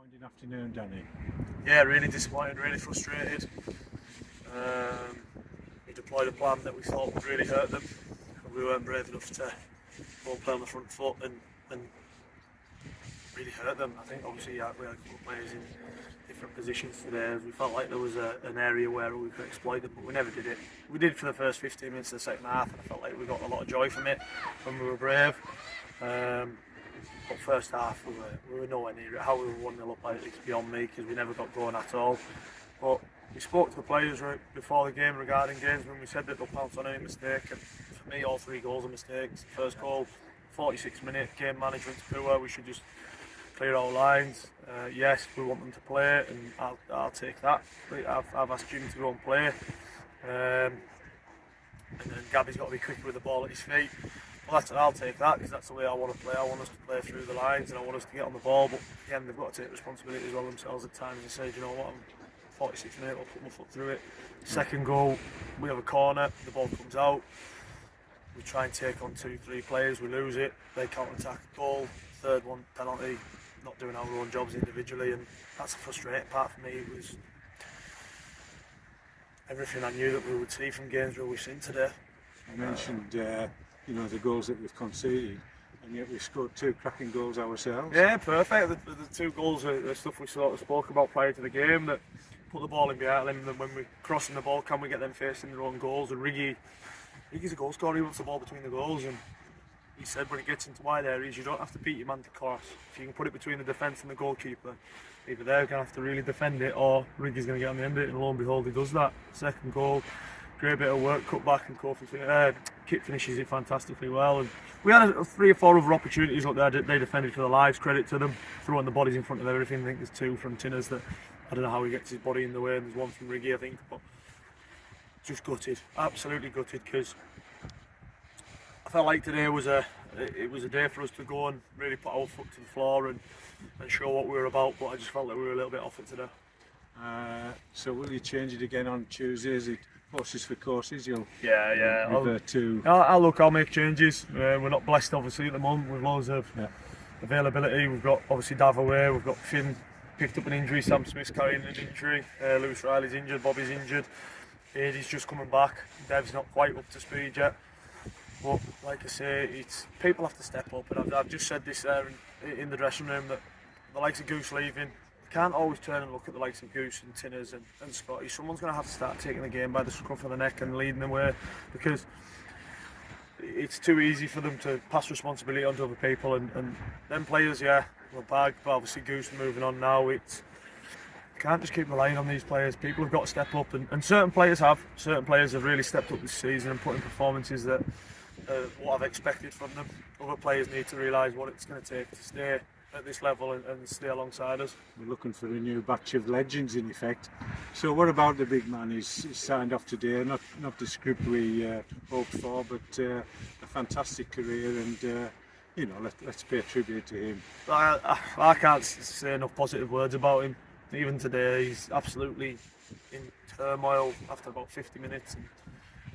disappointing afternoon, Danny. Yeah, really disappointed, really frustrated. We deployed a plan that we thought would really hurt them, and we weren't brave enough to go and play on the front foot and really hurt them. I think obviously we had a couple of players in different positions today. We felt like there was an area where we could exploit them, but we never did it. We did for the first 15 minutes of the second half, and I felt like we got a lot of joy from it when we were brave. But first half we were nowhere near it. How we were 1-0 up, it's beyond me, because we never got going at all. But we spoke to the players right before the game regarding Gainsborough, and we said that they'll pounce on any mistake. And for me, all 3 goals are mistakes. First goal, 46 minute, game management's poor. We should just clear our lines. Yes, we want them to play, and I'll take that. I've asked Jim to go and play, and then Gabby's got to be quicker with the ball at his feet. Well, I'll take that, because that's the way I want to play. I want us to play through the lines, and I want us to get on the ball. But again, they've got to take responsibility as well themselves at times and say, you know what, I'm 46 minutes, I'll put my foot through it. Second goal, we have a corner, the ball comes out. We try and take on 2-3 players, we lose it. They counter-attack, goal. Third one, penalty. Not doing our own jobs individually, and that's the frustrating part for me. It was everything I knew that we would see from Gainsborough we've seen today. You mentioned the goals that we've conceded, and yet we've scored 2 cracking goals ourselves. Yeah, perfect. The 2 goals are the stuff we sort of spoke about prior to the game, that put the ball in behind them, and when we're crossing the ball, can we get them facing their own goals? And Riggy's a goal scorer, he wants the ball between the goals, and he said when it gets into wide areas, you don't have to beat your man to cross. If you can put it between the defence and the goalkeeper, either they're going to have to really defend it, or Riggy's going to get on the end of it, and lo and behold, he does that. Second goal, great bit of work, cut back, and Kit finishes it fantastically well. And we had 3 or 4 other opportunities up there that they defended for their lives, credit to them, throwing the bodies in front of everything. I think there's 2 from Tinners that, I don't know how he gets his body in the way, and there's 1 from Riggy, I think, but just gutted, absolutely gutted, because I felt like today was a day for us to go and really put our foot to the floor and show what we were about, but I just felt like we were a little bit off it today. So will you change it again on Tuesday? Is it horses for courses? You'll Yeah. revert to... I'll make changes. We're not blessed obviously at the moment with loads of availability. We've got obviously Dav away, we've got Finn picked up an injury, Sam Smith's carrying an injury, Lewis Riley's injured, Bobby's injured, Eddie's just coming back, Dev's not quite up to speed yet. But like I say, people have to step up, and I've just said this there in the dressing room, that the likes of Goose leaving, you can't always turn and look at the likes of Goose and Tinners and Scotty. Someone's going to have to start taking the game by the scruff of the neck and leading the way, because it's too easy for them to pass responsibility onto other people, and them players, will bag, but obviously Goose moving on now, you can't just keep relying on these players. People have got to step up, and certain players have really stepped up this season and put in performances that what I've expected from them. Other players need to realise what it's going to take to stay at this level and stay alongside us. We're looking for a new batch of legends in effect. So what about the big man? He's signed off today, not the script we hoped for, but a fantastic career, and let's pay tribute to him. I can't say enough positive words about him. Even today, he's absolutely in turmoil after about 50 minutes, and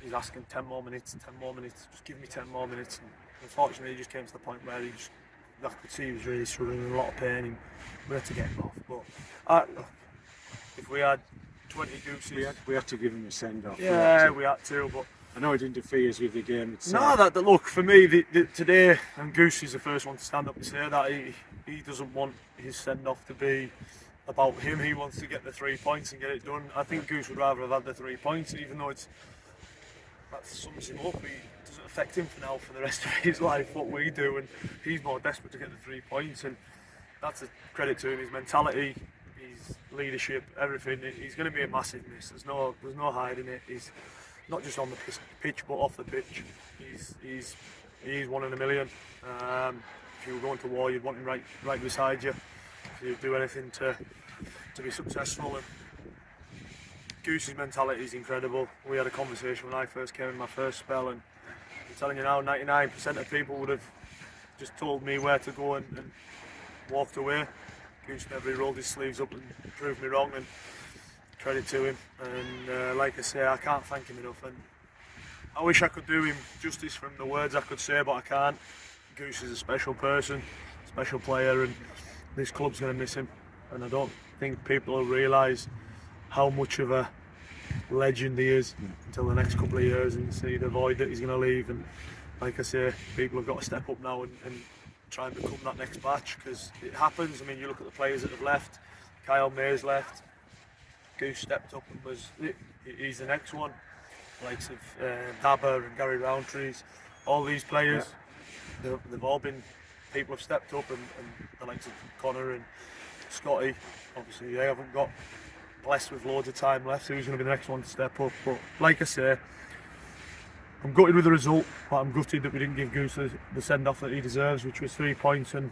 he's asking 10 more minutes, just give me 10 more minutes. And unfortunately, he just came to the point where I could see he was really struggling, in a lot of pain, and we had to get him off. But if we had 20 Gooses... We had to give him a send-off. Yeah, we had to, but... I know it interferes with the game No, itself. look, for me, today, and Goose is the first one to stand up and say that, he doesn't want his send-off to be about him. He wants to get the 3 points and get it done. I think Goose would rather have had the 3 points, even though that sums him up. It doesn't affect him for now, for the rest of his life, what we do, and he's more desperate to get the 3 points, and that's a credit to him. His mentality, his leadership, everything. He's going to be a massive miss. There's no hiding it. He's not just on the pitch, but off the pitch. He's 1 in a million. If you were going to war, you'd want him right beside you. He'd do anything to be successful. And Goose's mentality is incredible. We had a conversation when I first came in my first spell, and I'm telling you now, 99% of people would have just told me where to go and walked away. Goose never rolled his sleeves up and proved me wrong, and credit to him. And like I say, I can't thank him enough, and I wish I could do him justice from the words I could say, but I can't. Goose is a special person, special player, and this club's going to miss him. and I don't think people will realise how much of a legend he is until the next couple of years and see the void that he's going to leave. And like I say, people have got to step up now and try and become that next batch, because it happens. I mean, you look at the players that have left. Kyle May's left. Goose stepped up and he's the next one. The likes of Dabber and Gary Roundtree's, all these players, they've all been, people have stepped up, and the likes of Connor and Scotty, obviously they haven't got blessed with loads of time left, so who's going to be the next one to step up. But like I say, I'm gutted with the result, but I'm gutted that we didn't give Goose the send-off that he deserves, which was 3 points and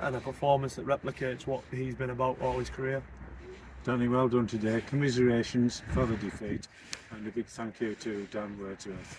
a performance that replicates what he's been about all his career. Danny, well done today. Commiserations for the defeat, and a big thank you to Dan Wordsworth.